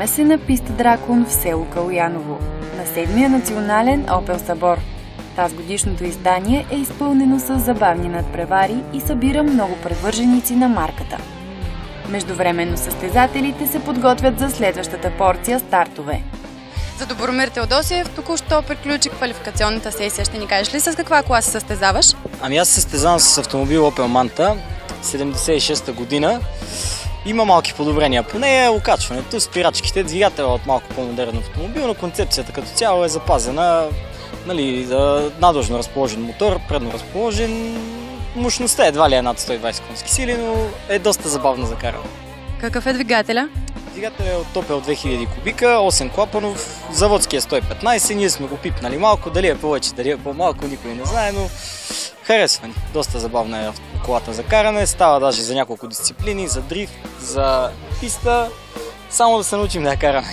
Намираме се на писта Дракон в село Калояново, на 7-я национален Opel събор. Тазгодишното издание е изпълнено с забавни надпревари и събира много привърженици на марката. Междувременно състезателите се подготвят за следващата порция стартове. За Добромир Теодосиев току-що приключи квалификационната сесия. Ще ни кажеш ли с каква кола се състезаваш? Ами аз се състезавам с автомобил Opel Manta, 76-та година. Има малки подобрения по нея, окачването, спирачките, двигателя от малко по-модерен автомобил, но концепцията като цяло е запазена. Надлъжно разположен мотор, предно разположен. Мощността едва ли е над 120 конски сили, но е доста забавна за каране. Какъв е двигателя? Двигателя е от Opel 2000 кубика, 8 клапанов, заводския 115, ние сме го пипнали малко, дали е повече, дали е по-малко, никой не знае, но харесва ни. Доста забавна е колата за каране, става даже за няколко дисциплини, за дрифт, за писта, само да се научим да я караме.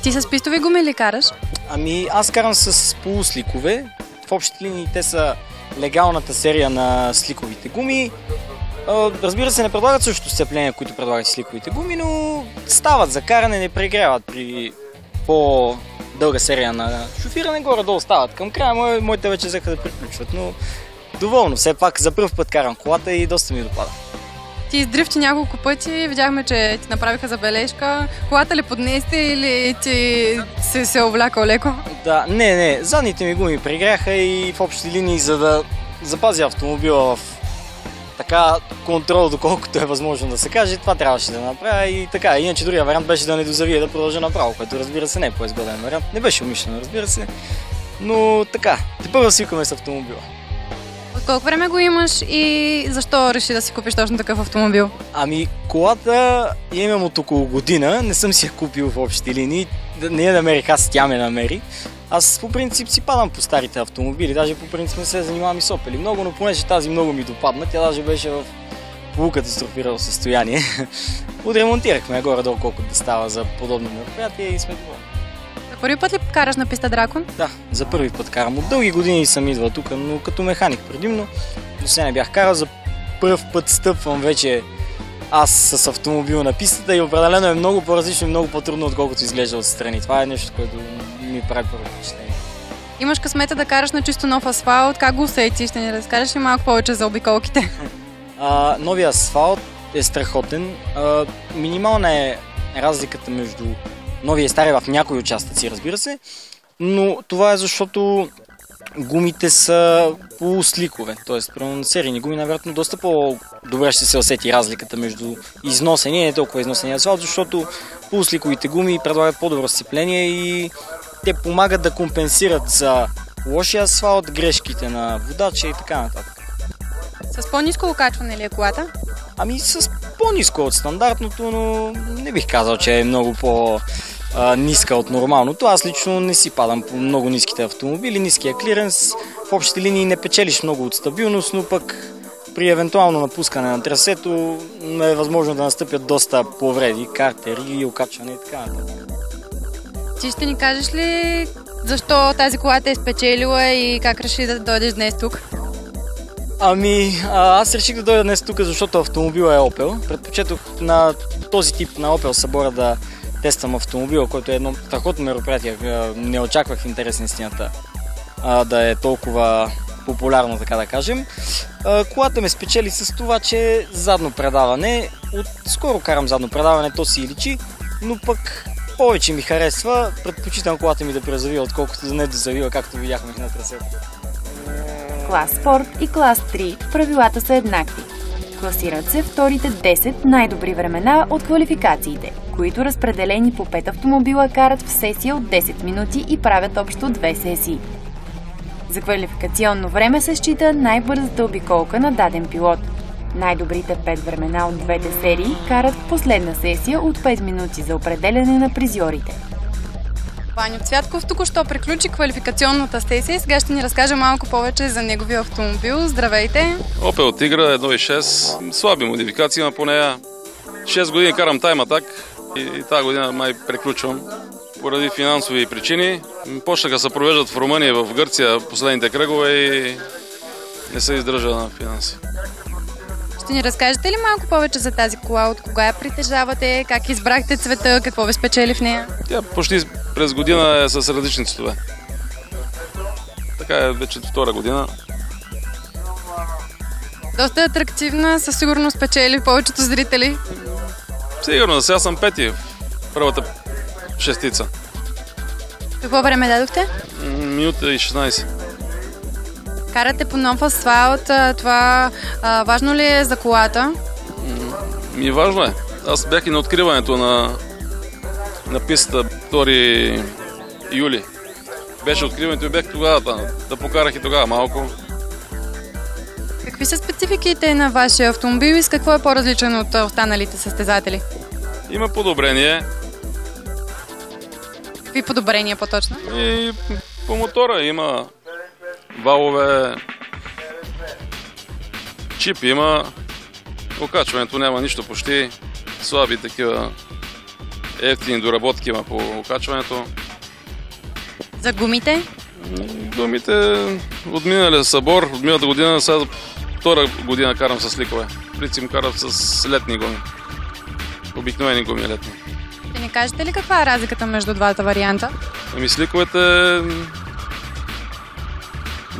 Ти с пистови гуми ли караш? Ами аз карам с полусликове, в общи линии те са легалната серия на сликовите гуми. Разбира се, не предлагат също сцепления, които предлагат сликовите гуми, но стават за каране, не прегряват при по-дълга серия на шофиране, горе-долу стават към края, моите вече взеха да приключват, но доволно, все пак за пръв път карам колата и доста ми допада. Ти издрифти няколко пъти, видяхме, че ти направиха забележка. Колата ли поднесе или ти се увлякал леко? Да, не, задните ми гуми прегряха и в общи линии, за да запазя автомобила в така контрол, доколкото е възможно да се каже, това трябваше да направя и така. Иначе другия вариант беше да не дозавия да продължа направо, което разбира се не е по-изгоден вариант. Не беше умишлено, разбира се, но така, тепърва свикваме с автомобила. От колко време го имаш и защо реши да си купиш точно такъв автомобил? Ами колата я имам от около година, не съм си я купил в общи линии, не я намерих, аз тя ме намери. Аз по принцип си падам по старите автомобили, даже по принцип не се занимавам и с Opel много, но понеже тази много ми допадна, тя даже беше в полукатастрофирало състояние. Отремонтирахме горе-долу колкото да става за подобно мероприятие и сме доволни. За първи път ли караш на писта Дракон? Да, за първи път карам. От дълги години съм идвал тук, но като механик предимно. До сега не бях карал, за първ път стъпвам вече аз с автомобил на пистата и определено е много по-различно и много по-трудно, отколкото изглежда отстрани. Това е нещо, което ми прави първо впечатление. Имаш късмета да караш на чисто нов асфалт. Как го усети? Ще ни разкажеш ли малко повече за обиколките? Новия асфалт е страхотен. Минимална е разликата между новия и стария в някои участъци, разбира се, но това е защото гумите са полусликове, т.е. на серийни гуми, навероятно доста по-добре ще се усети разликата между износения и не толкова износения асфалт, защото полусликовите гуми предлагат по-добро сцепление и те помагат да компенсират за лошия асфалт, грешките на водача и така нататък. С по-ниско окачване ли е колата? Ами с по-ниско от стандартното, но не бих казал, че е много по-ниска от нормалното. Аз лично не си падам по много ниските автомобили, ниския клиренс. В общите линии не печелиш много от стабилност, но пък при евентуално напускане на трасето е възможно да настъпят доста повреди, картери, окачване и така нататък. Ти ще ни кажеш ли защо тази кола те е спечелила и как реши да дойдеш днес тук? Ами, аз реших да дойда днес тук, защото автомобила е Opel. Предпочетох на този тип на Opel събора да тествам автомобила, който е едно страхотно мероприятие. Не очаквах в интерес на истината да е толкова популярно, така да кажем. Колата ме спечели с това, че задно предаване. Скоро карам задно предаване, то си личи, но пък повече ми харесва. Предпочитам колата ми да презавива, отколкото да не дозавива, както видяхме на трасето. Клас Спорт и Клас 3 правилата са еднакви. Класират се вторите 10 най-добри времена от квалификациите, които разпределени по 5 автомобила карат в сесия от 10 минути и правят общо 2 сесии. За квалификационно време се счита най-бързата обиколка на даден пилот. Най-добрите 5 времена от двете серии карат в последна сесия от 5 минути за определяне на призьорите. Ваньо Цвятков току-що приключи квалификационната сесия и сега ще ни разкаже малко повече за неговия автомобил. Здравейте! Opel Tigra 1.6, слаби модификации има по нея. 6 години карам Time Attack и тази година май приключвам поради финансови причини. Почнаха да се провеждат в Румъния и в Гърция последните кръгове и не се издържа на финанси. Ще ни разкажете ли малко повече за тази кола? От кога я притежавате? Как избрахте цвета? Какво ви спечели в нея? Тя почти през година е с различни цветове. Така е вече втора година. Доста атрактивна, със сигурност спечели повечето зрители. Сигурно, сега съм пети в първата шестица. Какво време дадохте? Минута и 16. Карате по нов асфалт. Това важно ли е за колата? Важно е. Аз бях и на откриването на пистата 2 юли. Беше откриването и бях тогава, да покарах и тогава малко. Какви са спецификите на вашия автомобил и с какво е по-различен от останалите състезатели? Има подобрение. Какви подобрения по-точно? И по мотора има валове, чип има, окачването няма нищо почти, слаби такива ефтини доработки има по окачването. За гумите? Гумите от миналия събор, от миналата година, сега втора година карам с ликове. В принцип карам с летни гуми. Обикновени гуми летни. Ще ни кажете ли каква е разликата между двата варианта? Ами с ликовете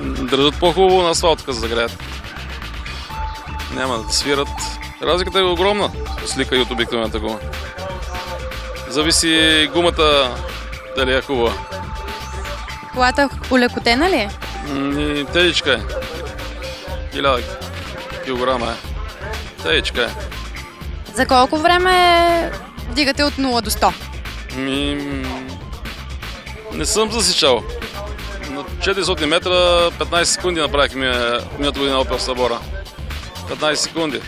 държат по-хубаво на асфалт, като загреят. Няма да свират. Разликата е огромна с лика и от обикновената гума. Зависи гумата дали е хубава. Колата улекотена ли е? И тежичка е. 1000 килограма е. Тежичка е. За колко време дигате от 0 до 100? Не съм засичал. На 400 метра 15 секунди направих миналата година Opel Sabora. 15 секунди.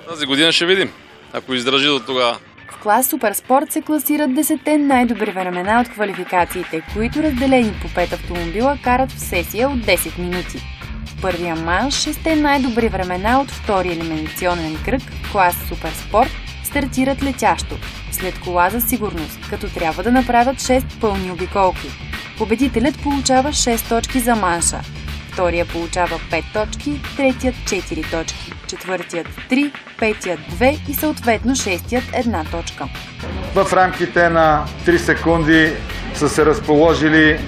Тази година ще видим, ако издържи до тогава. В клас Суперспорт се класират 10-те най-добри времена от квалификациите, които разделени по 5 автомобила карат в сесия от 10 минути. В първия манш 6-те най-добри времена от втория елиминационен кръг в клас Суперспорт стартират летящо, след кола за сигурност, като трябва да направят 6 пълни обиколки. Победителят получава 6 точки за манша, втория получава 5 точки, третият 4 точки, четвъртият 3, петият 2 и съответно шестият 1 точка. В рамките на 3 секунди са се разположили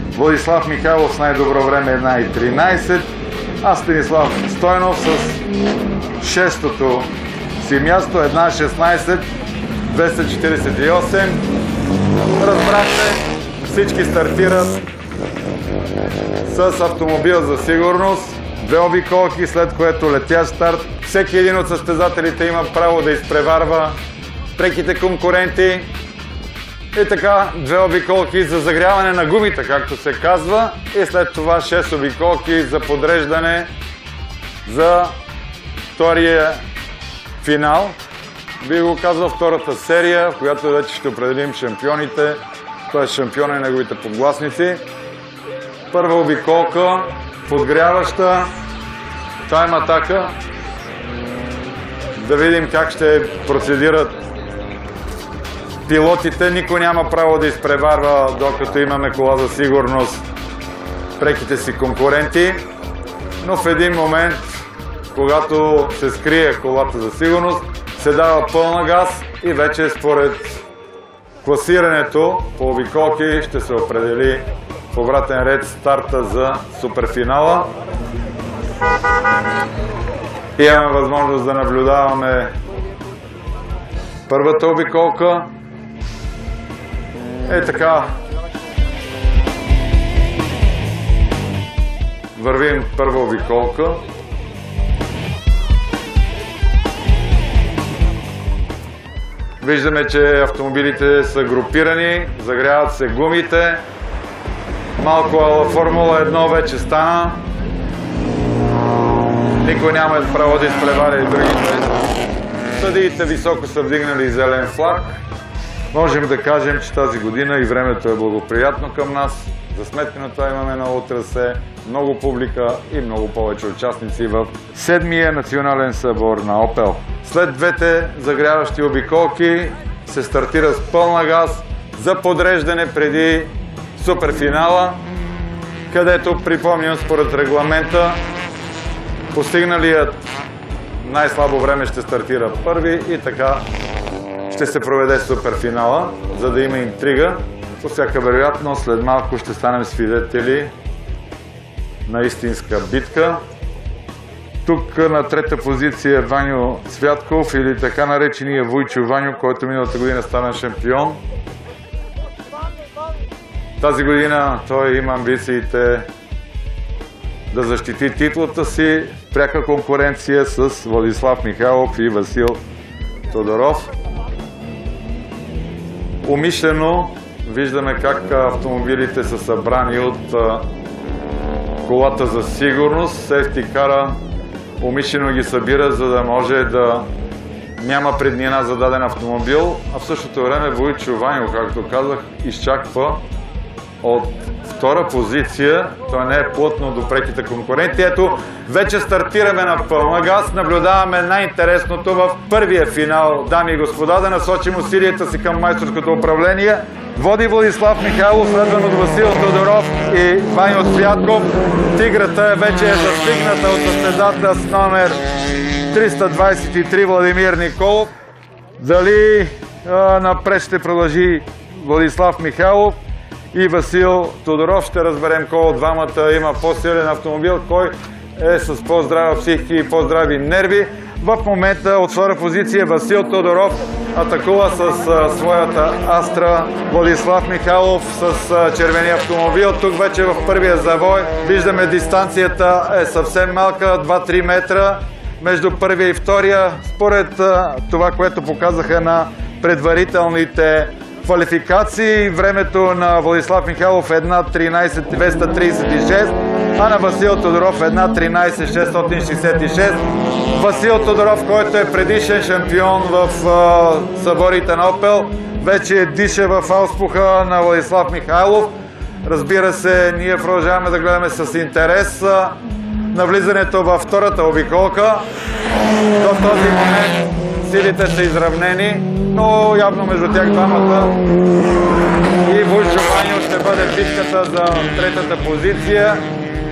Владислав Михайлов с най-добро време 1:13, а Станислав Стойнов с 6-тото си място 1:16, 248. Разбрахте, всички стартират с автомобил за сигурност, 2 обиколки, след което летящ старт. Всеки един от състезателите има право да изпреварва преките конкуренти. И така, 2 обиколки за загряване на гумите, както се казва, и след това 6 обиколки за подреждане за втория финал. Би го казал втората серия, в която вече ще определим шампионите, т.е. шампиона и неговите подгласници. Първа обиколка, подгряваща, тайм атака. Да видим как ще процедират пилотите. Никой няма право да изпреварва, докато имаме кола за сигурност, преките си конкуренти. Но в един момент, когато се скрие колата за сигурност, се дава пълна газ и вече според класирането по обиколки ще се определи в обратен ред старта за суперфинала. Имаме възможност да наблюдаваме първата обиколка. Така. Вървим първа обиколка. Виждаме, че автомобилите са групирани, загряват се гумите. Малко ала Формула 1 вече стана. Никой няма право да изпреваря и другите. Съдиите високо са вдигнали зелен флаг. Можем да кажем, че тази година и времето е благоприятно към нас. За сметка на това имаме ново трасе, много публика и много повече участници в 7-я национален събор на Opel. След двете загряващи обиколки се стартира с пълна газ за подреждане преди суперфинала, където, припомням, според регламента Постигналият най-слабо време ще стартира първи и така ще се проведе суперфинала, за да има интрига. По всяка вероятност след малко ще станем свидетели на истинска битка. Тук на трета позиция е Ваньо Цвятков или така наречения Войчо Ваньо, който миналата година стана шампион. Тази година той има амбициите да защити титлата си в пряка конкуренция с Владислав Михайлов и Васил Тодоров. Умишлено виждаме как автомобилите са събрани от колата за сигурност. Сейфти кара умишлено ги събира, за да може да няма преднина за даден автомобил, а в същото време Войчо Ваньо, както казах, изчаква от втора позиция. Той не е плътно до преките конкуренти. Ето, вече стартираме на пълна газ. Наблюдаваме най-интересното в първия финал, дами и господа, да насочим усилията си към майсторското управление. Води Владислав Михайлов, следван от Васил Тодоров и Ваньо Цвятков. Тиграта вече е застигната от състезател с номер 323 Владимир Николов. Дали напред ще продължи Владислав Михайлов и Васил Тодоров, ще разберем кой от двамата има по-силен автомобил, кой е с по-здрава психика и по-здрави нерви. В момента от втора позиция Васил Тодоров атакува с своята Астра Владислав Михайлов с червения автомобил. Тук вече в първия завой виждаме дистанцията е съвсем малка, 2-3 метра между първия и втория. Според това, което показаха на предварителните квалификации, времето на Владислав Михайлов е 1.13.236, а на Васил Тодоров 1.13.666. Васил Тодоров, който е предишен шампион в съборите на Опел, вече диша в ауспуха на Владислав Михайлов. Разбира се, ние продължаваме да гледаме с интерес навлизането във втората обиколка. До този момент силите са изравнени, но явно между тях двамата и Войчо Ваньо ще бъде битката за третата позиция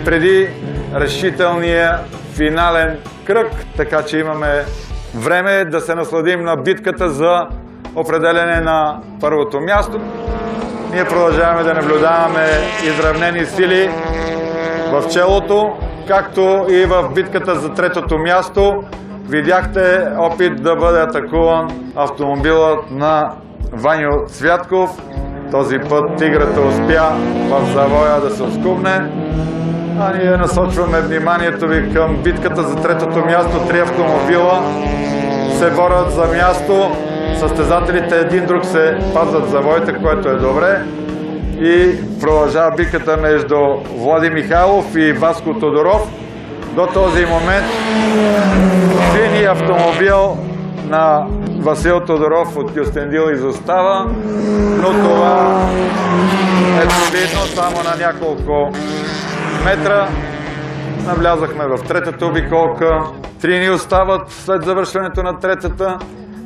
преди решителния финален кръг, така че имаме време да се насладим на битката за определене на първото място. Ние продължаваме да наблюдаваме изравнени сили в челото, както и в битката за третото място. Видяхте опит да бъде атакуван автомобилът на Ваньо Цвятков. Този път тиграта успя в завоя да се оскубне. А ние насочваме вниманието ви към битката за третото място. Три автомобила се борят за място. Състезателите един друг се пазят завоите, което е добре. И продължава битката между Влади Михайлов и Васко Тодоров. До този момент синия автомобил на Васил Тодоров от Кюстендил изостава, но това е видно само на няколко метра. Навлязахме в третата обиколка. Три ни остават след завършването на третата.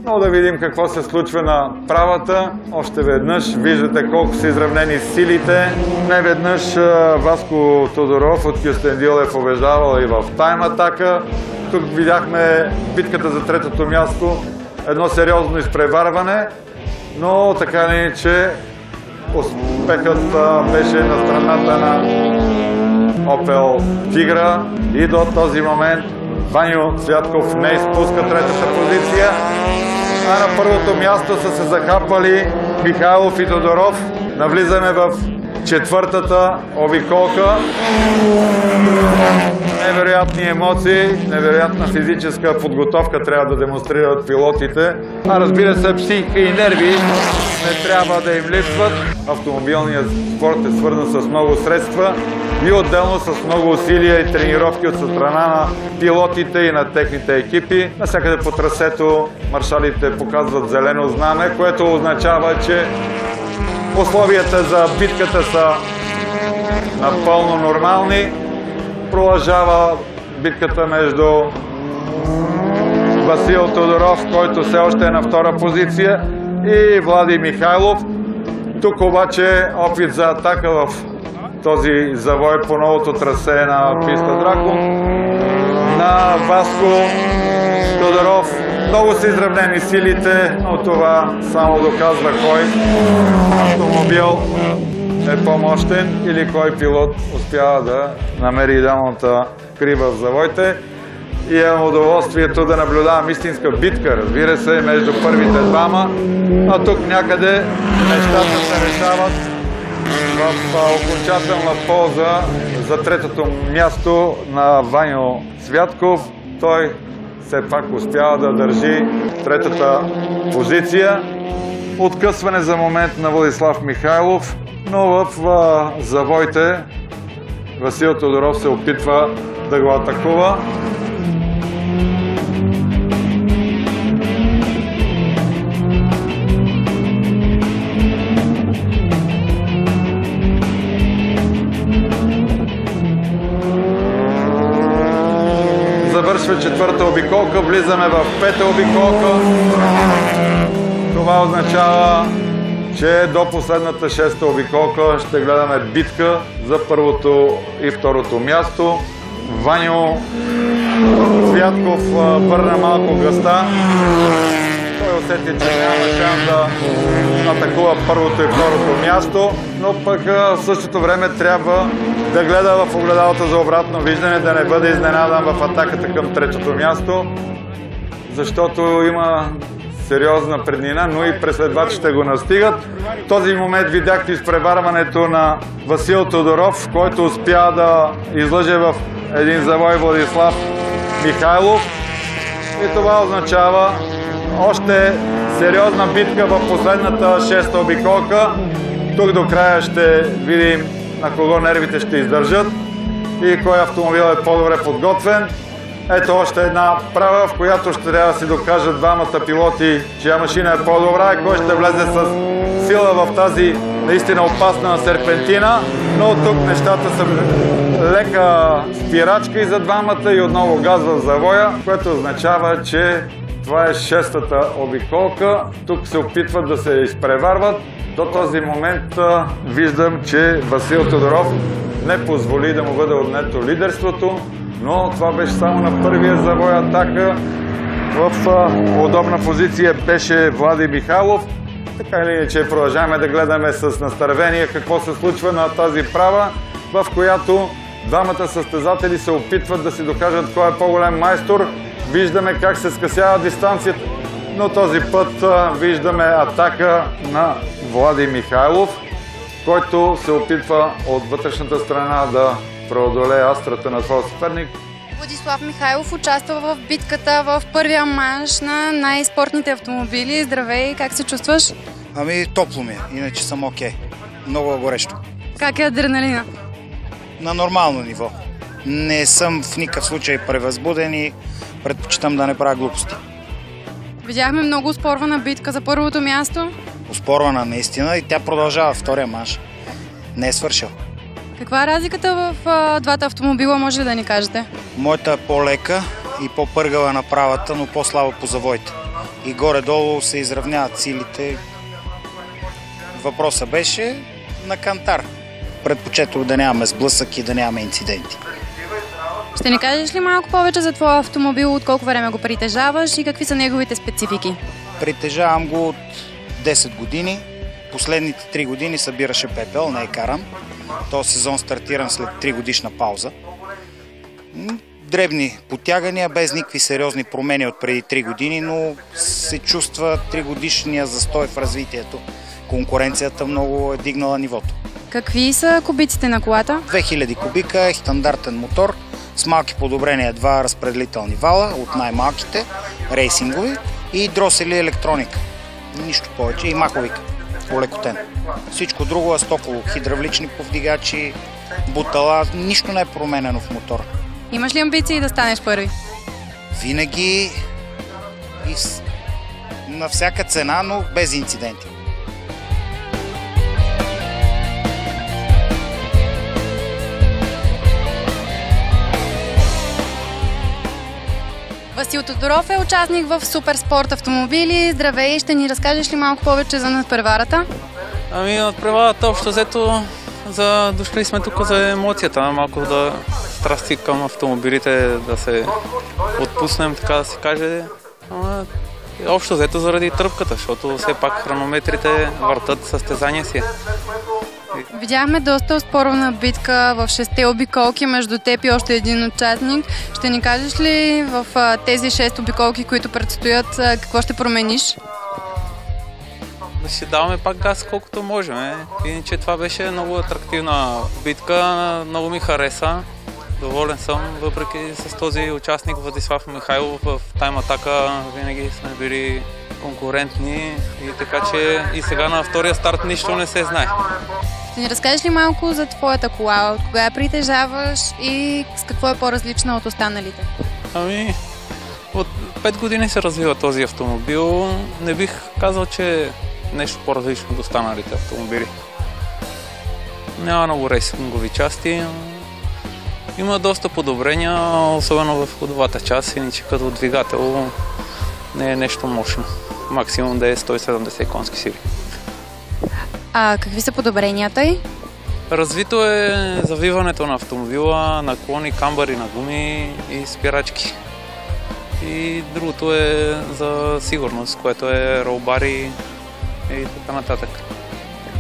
Но да видим какво се случва на правата. Още веднъж виждате колко са изравнени силите. Не веднъж Васко Тодоров от Кюстендил е побеждавал и в тайм атака. Тук видяхме битката за третото място. Едно сериозно изпреварване, но така не, че успехът беше на страната на Опел Тигра и до този момент Ваньо Цвятков не изпуска третата позиция. А на първото място са се захапали Михайлов и Тодоров. Навлизаме в четвъртата обиколка. Невероятни емоции, невероятна физическа подготовка трябва да демонстрират пилотите. А разбира се, психика и нерви не трябва да им липсват. Автомобилният спорт е свързан с много средства и отделно с много усилия и тренировки от страна на пилотите и на техните екипи. Навсякъде по трасето маршалите показват зелено знаме, което означава, че условията за битката са напълно нормални. Продължава битката между Васил Тодоров, който все още е на втора позиция, и Влади Михайлов. Тук обаче опит за атака в този завой по новото трасе на писта Дракон. на Васко Тодоров. Много са изравнени силите, но това само доказва кой автомобил е по-мощен или кой пилот успява да намери идеалната крива в завоите. И имам удоволствието да наблюдавам истинска битка, разбира се, между първите двама, а тук някъде нещата се решават в окончателна полза за третото място на Ваньо Святков. Той все пак успява да държи третата позиция. Откъсване за момент на Владислав Михайлов, но в завоите Васил Тодоров се опитва да го атакува. Завършва четвърта обиколка, влизаме в пета обиколка. Това означава, че до последната шеста обиколка ще гледаме битка за първото и второто място. Ваньо Святков върна малко гъста. Той усети, че няма шанс да атакува първото и второто място, но пък в същото време трябва да гледа в огледалото за обратно виждане, да не бъде изненадан в атаката към третото място, защото има сериозна преднина, но и преследвачите го настигат. В този момент видяхте изпреварването на Васил Тодоров, който успя да излъже в един завой Владислав Михайлов. И това означава още сериозна битка в последната шеста обиколка. Тук до края ще видим на кого нервите ще издържат и кой автомобил е по-добре подготвен. Ето още една права, в която ще трябва да си докажат двамата пилоти, чия машина е по-добра и кой ще влезе с сила в тази наистина опасна серпентина. Но тук нещата са лека спирачка и за двамата и отново газ в завоя, което означава, че това е шестата обиколка. Тук се опитват да се изпреварват. До този момент виждам, че Васил Тодоров не позволи да му бъде отнето лидерството, но това беше само на първия завой атака. В удобна позиция беше Влади Михайлов. Така или иначе продължаваме да гледаме с настървение какво се случва на тази права, в която двамата състезатели се опитват да си докажат кой е по-голям майстор. Виждаме как се скъсява дистанцията, но този път виждаме атака на Влади Михайлов, който се опитва от вътрешната страна да преодолее астрата на своя съперник. Владислав Михайлов участва в битката в първия манш на най-спортните автомобили. Здравей, как се чувстваш? Ами топло ми е, иначе съм окей. Много е горещо. Как е адреналина? На нормално ниво. Не съм в никакъв случай превъзбуден и предпочитам да не правя глупости. Видяхме много оспорвана битка за първото място. Оспорвана наистина и тя продължава втория манш. Не е свършил. Каква е разликата в двата автомобила, може ли да ни кажете? Моята е по-лека и по-пъргава на правата, но по-слаба по завоите. И горе-долу се изравняват силите. Въпросът беше на кантар. Предпочетох да нямаме сблъсък и да нямаме инциденти. Ще ни кажеш ли малко повече за твоя автомобил, от колко време го притежаваш и какви са неговите специфики? Притежавам го от 10 години. Последните 3 години събираше пепел, не е каран. Този сезон стартирам след 3 годишна пауза. Дребни потягания, без никакви сериозни промени от преди 3 години, но се чувства 3 годишния застой в развитието. Конкуренцията много е дигнала нивото. Какви са кубиците на колата? 2000 кубика, стандартен мотор, с малки подобрения, 2 разпределителни вала от най-малките, рейсингови и дросели електроника. Нищо повече и маховик, олекотен. Всичко друго е стоково, хидравлични повдигачи, бутала, нищо не е променено в мотора. Имаш ли амбиции да станеш първи? Винаги и на всяка цена, но без инциденти. Васил Тодоров е участник в Суперспорт автомобили. Здравей, ще ни разкажеш ли малко повече за надпреварата? Ами надпреварата общо взето дошли сме тук за емоцията, малко да страсти към автомобилите да се отпуснем, така да се каже. Общо взето заради тръпката, защото все пак хронометрите въртат състезание си. Видяхме доста оспорвана битка в 6-те обиколки между теб и още един участник. Ще ни кажеш ли в тези 6 обиколки, които предстоят, какво ще промениш? Ще даваме пак газ колкото можем. Иначе това беше много атрактивна битка, много ми хареса. Доволен съм, въпреки с този участник Владислав Михайлов в тайм атака винаги сме били конкурентни и така че и сега на втория старт нищо не се знае. Ще ни разкажеш ли малко за твоята кола? От кога я притежаваш и с какво е по-различна от останалите? От 5 години се развива този автомобил. Не бих казал, че е нещо по-различно от останалите автомобили. Няма много рейсингови части. Има доста подобрения, особено в ходовата част, иначе като двигател не е нещо мощно. Максимум да е 170 конски сили. А какви са подобренията й? Развито е завиването на автомобила, наклони, камбари на гуми и спирачки. И другото е за сигурност, което е ролбари и така нататък.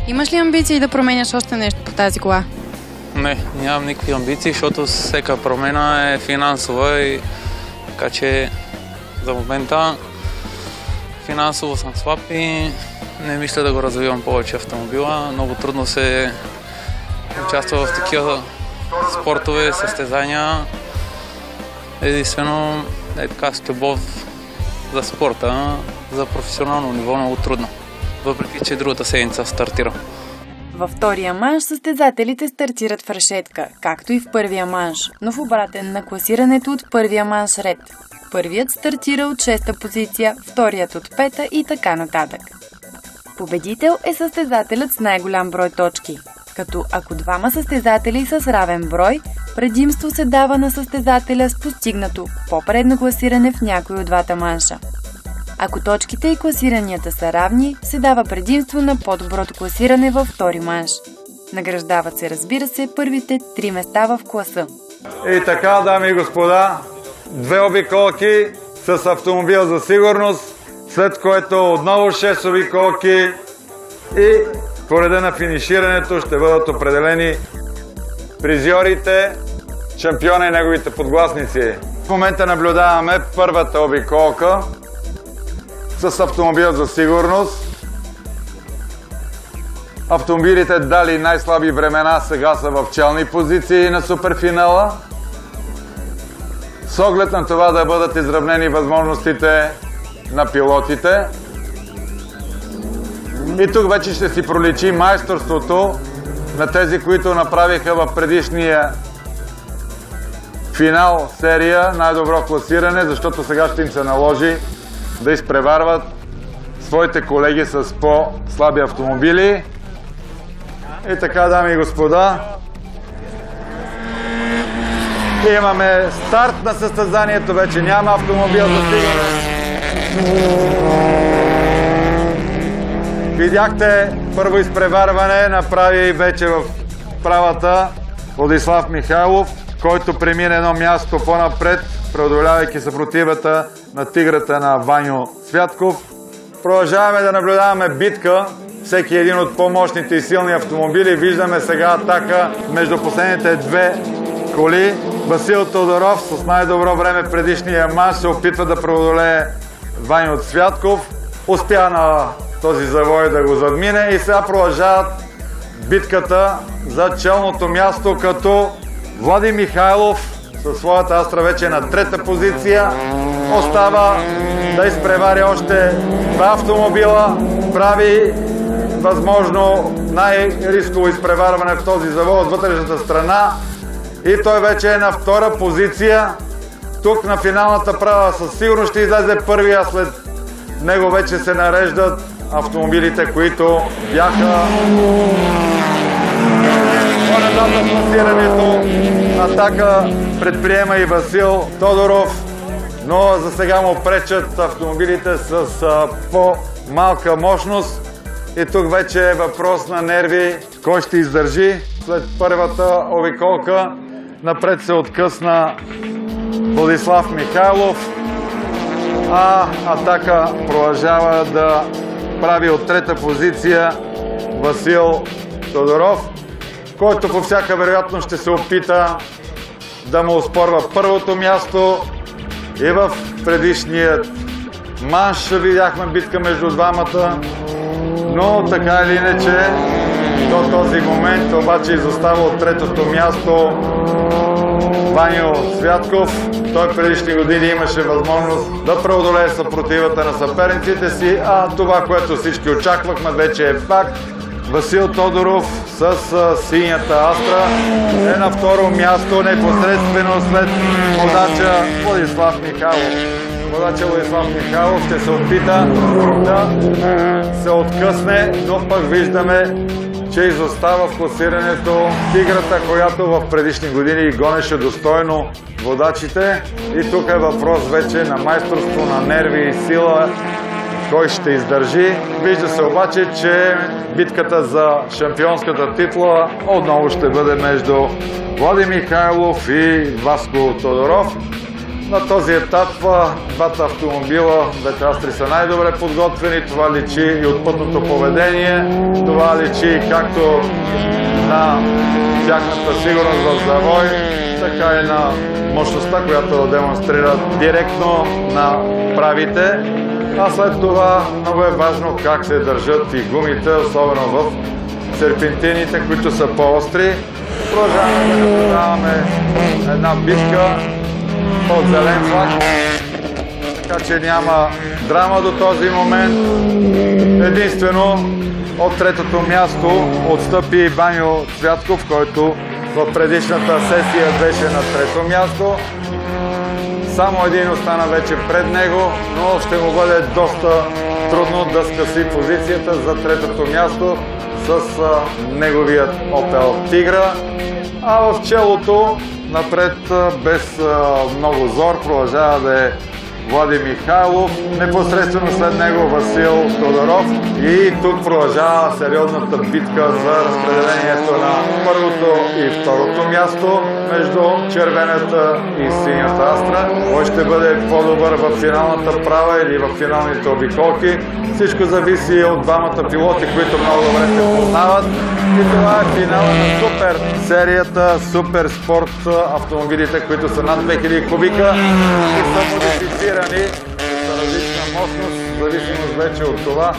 Имаш ли амбиции да променяш още нещо по тази кола? Не, нямам никакви амбиции, защото всяка промена е финансова и така че за момента финансово съм слаб и не мисля да го развивам повече автомобила. Много трудно се участва в такива спортове, състезания. Единствено е така с любов за спорта, за професионално ниво много трудно. Въпреки че другата седмица стартирам. Във втория манш състезателите стартират в решетка, както и в първия манш, но в обратен на класирането от първия манш ред. Първият стартира от 6-та позиция, вторият от 5-та и така нататък. Победител е състезателят с най-голям брой точки, като ако двама състезатели са с равен брой, предимство се дава на състезателя с постигнато по-предно класиране в някой от двата манша. Ако точките и класиранията са равни, се дава предимство на по-доброто класиране във втори манш. Награждават се, разбира се, първите 3 места в класа. И така, дами и господа, 2 обиколки с автомобил за сигурност, след което отново 6 обиколки и по реда на финиширането ще бъдат определени призьорите, шампиона и неговите подгласници. В момента наблюдаваме първата обиколка с автомобил за сигурност. Автомобилите дали най-слаби времена сега са в челни позиции на суперфинала. С оглед на това да бъдат изравнени възможностите на пилотите. И тук вече ще си проличи майсторството на тези, които направиха в предишния финал серия най-добро класиране, защото сега ще им се наложи да изпреварват своите колеги с по-слаби автомобили. И така, дами и господа, имаме старт на състезанието, вече няма автомобил за сигурност. Видяхте първо изпреварване, направи вече в правата Владислав Михайлов, който премина едно място по-напред, преодолявайки съпротивата на тиграта на Ваньо Святков. Продължаваме да наблюдаваме битка. Всеки един от по-мощните и силни автомобили. Виждаме сега атака между последните 2 коли. Васил Тодоров с най-добро време предишния манш се опитва да преодолее Ваньо Святков. Успя на този завой да го задмине и сега продължават битката за челното място, като Влади Михайлов със своята Астра вече на 3-та позиция остава да изпревари още 2 автомобила, прави възможно най-рисково изпреварване в този завой от вътрешната страна и той вече е на 2-ра позиция. Тук на финалната права със сигурност ще излезе първия, след него вече се нареждат автомобилите, които бяха по-назад на класирането. Атака предприема и Васил Тодоров, но за сега му пречат автомобилите с по-малка мощност. И тук вече е въпрос на нерви, кой ще издържи след първата обиколка. Напред се откъсна Владислав Михайлов, а атака продължава да прави от трета позиция Васил Тодоров, който по всяка вероятност ще се опита да му оспорва първото място. И в предишният манш видяхме битка между двамата, но така или иначе до този момент обаче изостава от третото място Ваньо Цвятков. Той предишни години имаше възможност да преодолее съпротивата на съперниците си, а това, което всички очаквахме, вече е факт. Васил Тодоров с синята Астра е на второ място, непосредствено след водача Владислав Михайлов. Водача Владислав Михайлов ще се опита да се откъсне, но пък виждаме, че изостава в класирането тиграта, която в предишни години гонеше достойно водачите. И тук е въпрос вече на майсторство, на нерви и сила, кой ще издържи. Вижда се обаче, че битката за шампионската титла отново ще бъде между Влади Михайлов и Васко Тодоров. На този етап двата автомобила, двете Астри, са най-добре подготвени. Това личи и от пътното поведение. Това личи както на тяхната сигурност в завой, така и на мощността, която демонстрират директно на правите. А след това много е важно как се държат и гумите, особено в серпентините, които са по-остри. Продължаваме да наблюдаваме една битка под зелен флаг, така че няма драма до този момент. Единствено от третото място отстъпи Ваньо Цвятков, който в предишната сесия беше на трето място. Само един остана вече пред него, но ще му бъде доста трудно да скъси позицията за третото място с неговият Opel Tigra. А в челото напред без много зор продължава да е Влади Михайлов, непосредствено след него Васил Тодоров. И тук продължава сериозната битка за разпределението на първото и второто място между червената и синята Астра. Кой ще бъде по-добър в финалната права или в финалните обиколки? Всичко зависи от двамата пилоти, които много добре се познават. И това е финала на супер серията, супер спорт автомобилите, които са над 2000 кубика и са модифицирани с различна мощност, в зависимост вече от това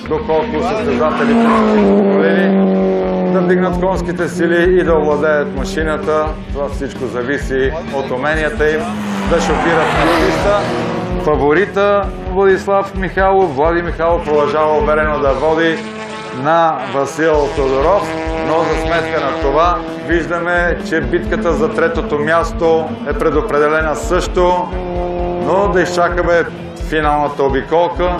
доколко състезателите са позволени да вдигнат конските сили и да овладеят машината. Това всичко зависи от уменията им да шофират на писта. Фаворита Владислав Михайлов, Влади Михайлов продължава уверено да води на Васил Тодоров, но за сметка на това виждаме, че битката за третото място е предопределена също, но да изчакаме финалната обиколка.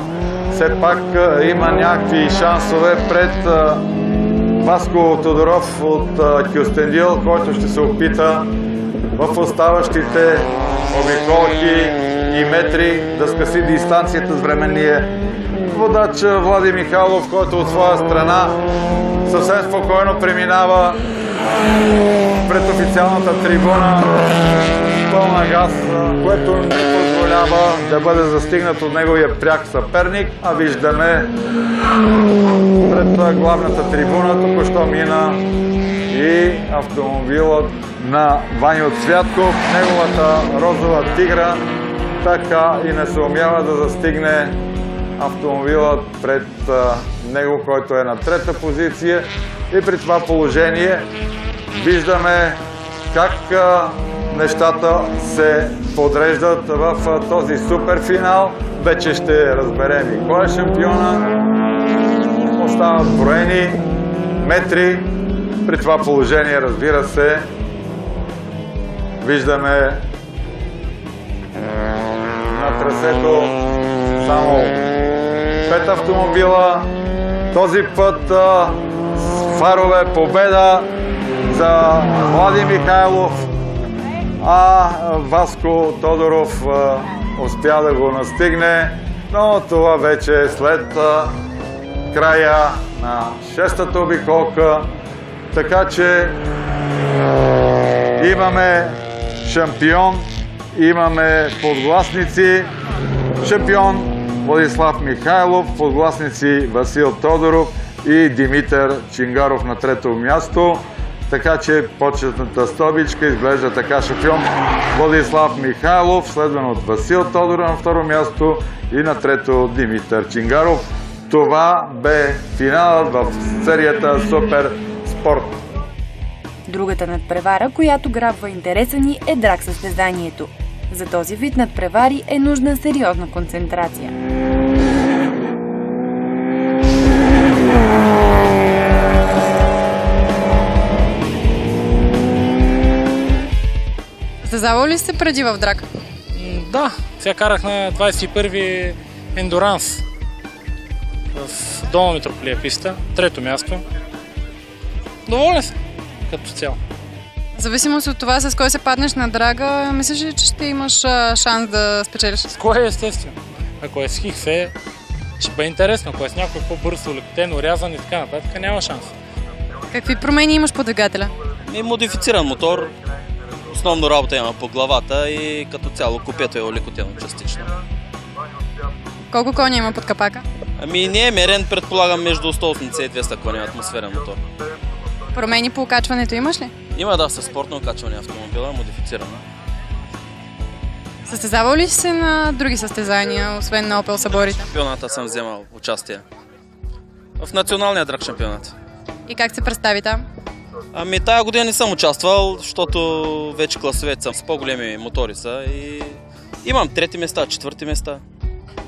Все пак има някакви шансове пред Васко Тодоров от Кюстендил, който ще се опита в оставащите обиколки и метри да скъси дистанцията с временния водач Влади Михайлов, който от своя страна съвсем спокойно преминава пред официалната трибуна пълна газ, което не позволява да бъде застигнат от неговия пряк съперник. А виждаме пред главната трибуна току-що мина и автомобилът на Ваньо Цвятков, неговата розова Тигра, така и не се умява да застигне автомобилът пред него, който е на трета позиция. И при това положение виждаме как нещата се подреждат в този суперфинал. Вече ще разберем и кой е шампиона. Остават броени метри. При това положение, разбира се, виждаме на трасето само 5 автомобила. Този път с фарове победа за Влади Михайлов, а Васко Тодоров успя да го настигне, но това вече е след края на 6-та обиколка, така че Имаме шампион, имаме подгласници. Шампион Владислав Михайлов, подгласници Васил Тодоров и Димитър Чингаров на трето място. Така че почетната стълбичка изглежда така: шампион Владислав Михайлов, следван от Васил Тодоров на второ място и на трето Димитър Чингаров. Това бе финалът в серията Супер Спорт. Другата надпревара, която грабва интереса ни, е драг състезанието. За този вид надпревари е нужна сериозна концентрация. Състезавал ли се преди в драг? Да, сега карах на 21-ви ендуранс в Долна Митрополия писта, трето място. Доволен съм като цяло. В зависимост от това с кой се паднеш на драга, мислиш ли, че ще имаш шанс да спечелиш? С кой е естествено? Ако е с хиксе, ще бъде интересно. Ако е с някой по-бързо, лекотен, урязан и така нататък, няма шанс. Какви промени имаш по двигателя? Модифициран мотор. Основно работа има по главата и като цяло купето е олекотено частично. Колко коня има под капака? Не е мерен, предполагам между 180 и 200 коня атмосферен мотор. Промени по окачването имаш ли? Има, да, със спортно окачване автомобила, модифицирана. Състезавал ли си се на други състезания, освен на Opel съборите? В шампионата съм вземал участие. В националния драг шампионат. И как се представи там? Тая година не съм участвал, защото вече класовете съм с по-големи мотори са и имам трети места, четвърти места.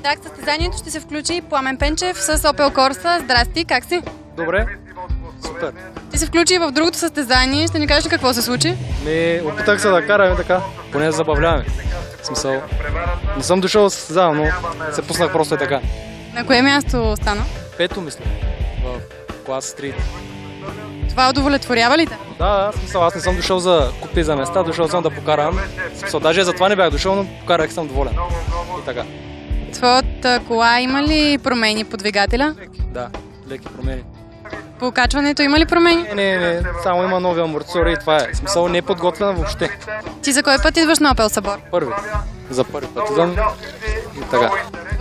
Так, състезанието ще се включи Пламен Пенчев с Opel Corsa. Здрасти, как си? Добре, супер. Ти се включи в другото състезание, ще ни кажеш ли какво се случи? Опитах се да караме така, поне да забавляваме. В смисъл, не съм дошъл да състезавам, но се пуснах просто така. На кое място стана? Пето, мисля, в клас стрит. Това удовлетворява ли те? Да, смисъл, аз не съм дошъл за купи за места, дошъл съм да покарам. Смисъл, даже за това не бях дошъл, но покарах и съм доволен. И така. Твоята кола има ли промени по двигателя? Да, леки промени. По окачването има ли промени? Не, само има нови амортисори и това е. Смисъл, не е подготвена въобще. Ти за кой път идваш на Opel събор? Първи. За първи път идвам и така.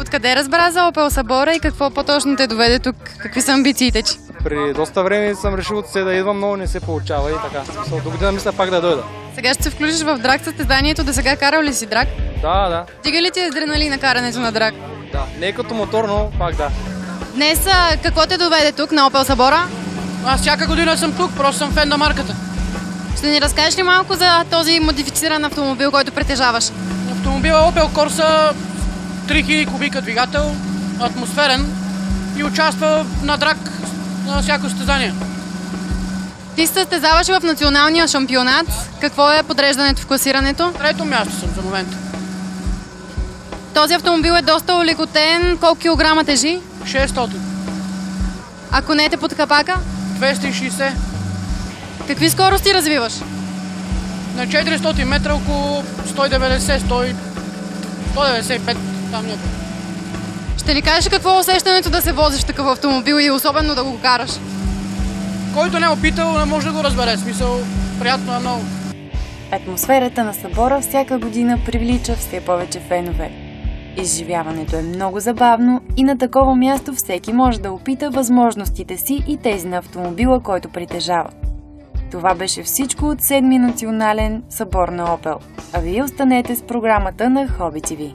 Откъде разбра за Opel събора и какво по-точно те доведе тук? Какви са амбициите ти? При доста време съм решил от се да идвам, много не се получава и така. Смисъл, до година мисля пак да дойда. Сега ще се включиш в драг състезанието, да сега карал ли си драг? Да. Дига ли ти адреналин на карането на драг? Да, не е като мотор, но пак да. Днес какво те доведе тук на Opel събора? Аз всяка година съм тук, просто съм фен на марката. Ще ни разкажеш ли малко за този модифициран автомобил, който притежаваш? Автомобил Opel Corsa, 3000 кубика двигател, атмосферен и участва на драг на всяко състезание. Ти се състезаваш в националния шампионат. Какво е подреждането в класирането? Трето място съм за момента. Този автомобил е доста олекотен. Колко килограма тежи? 600. А конете под капака? 260. Какви скорости развиваш? На 400 метра около 190, 195, там някъде. Ще ни кажеш какво е усещането да се возиш в такъв автомобил и особено да го караш? Който не е опитал, не може да го разбере. Смисъл, приятно е много. Атмосферата на събора всяка година привлича все повече фенове. Изживяването е много забавно и на такова място всеки може да опита възможностите си и тези на автомобила, който притежава. Това беше всичко от 7-ми национален събор на Opel. А вие останете с програмата на Hobby TV.